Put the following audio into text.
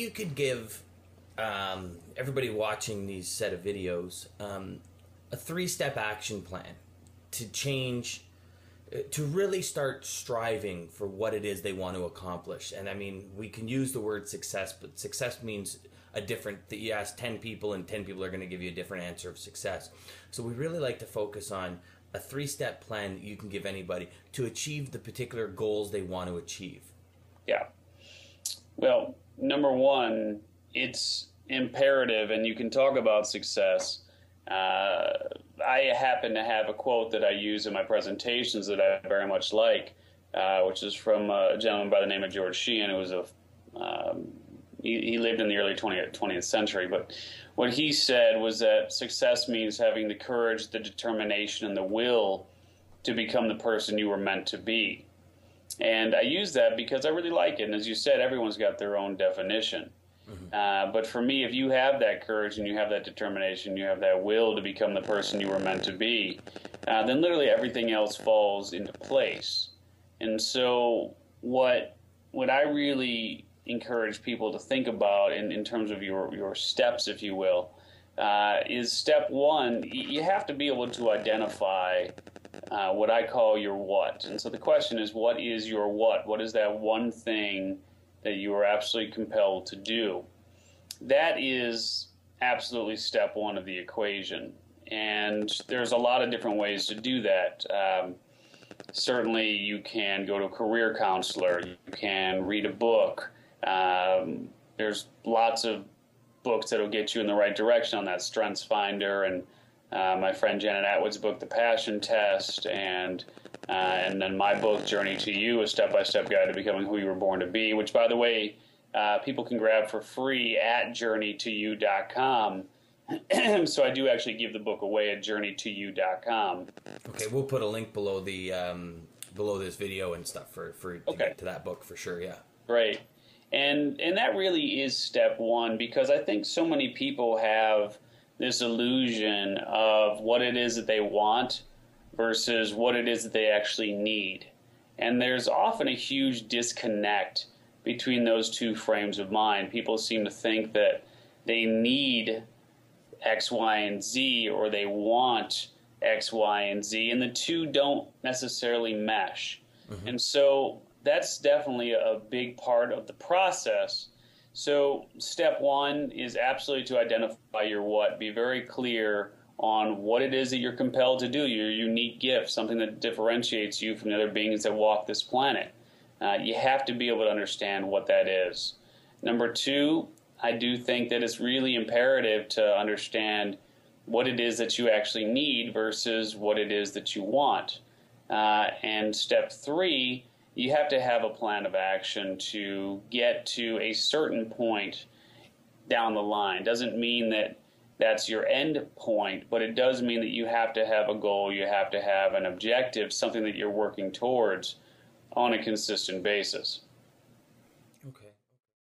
you could give everybody watching these set of videos a 3-step action plan to change, to really start striving for what it is they want to accomplish. And I mean, we can use the word success, but success means a different, you ask 10 people and 10 people are going to give you a different answer of success. So we really like to focus on a 3-step plan you can give anybody to achieve the particular goals they want to achieve. Yeah. Well, number one, it's imperative, and you can talk about success. I happen to have a quote that I use in my presentations that I very much like, which is from a gentleman by the name of George Sheehan, who was he lived in the early 20th century. But what he said was that success means having the courage, the determination, and the will to become the person you were meant to be. And I use that because I really like it. And as you said, everyone's got their own definition. But for me, if you have that courage and you have that determination, you have that will to become the person you were meant to be, then literally everything else falls into place. And so what I really encourage people to think about in terms of your steps, if you will, is step one, you have to be able to identify what I call your what. And so the question is, what is your what? What is that one thing that you are absolutely compelled to do? That is absolutely step one of the equation. And there's a lot of different ways to do that. Certainly you can go to a career counselor, you can read a book. There's lots of books that will get you in the right direction on that, Strengths Finder, and my friend Janet Atwood's book, The Passion Test, and then my book, Journey to You, a step-by-step guide to becoming who you were born to be, which, by the way, people can grab for free at journeytoyou.com. So I do actually give the book away at journeytoyou.com. Okay, we'll put a link below the below this video and stuff for to get to that book for sure. Yeah. Great. And that really is step one, because I think so many people have this illusion of what it is that they want versus what it is that they actually need. And there's often a huge disconnect between those two frames of mind. People seem to think that they need X, Y, and Z, or they want X, Y, and Z, and the two don't necessarily mesh. And so that's definitely a big part of the process. So step one is absolutely to identify your what. Be very clear on what it is that you're compelled to do, your unique gift, something that differentiates you from the other beings that walk this planet. You have to be able to understand what that is. Number two, I do think that it's really imperative to understand what it is that you actually need versus what it is that you want. And step three, you have to have a plan of action to get to a certain point down the line. Doesn't mean that that's your end point, but it does mean that you have to have a goal, you have to have an objective, something that you're working towards on a consistent basis.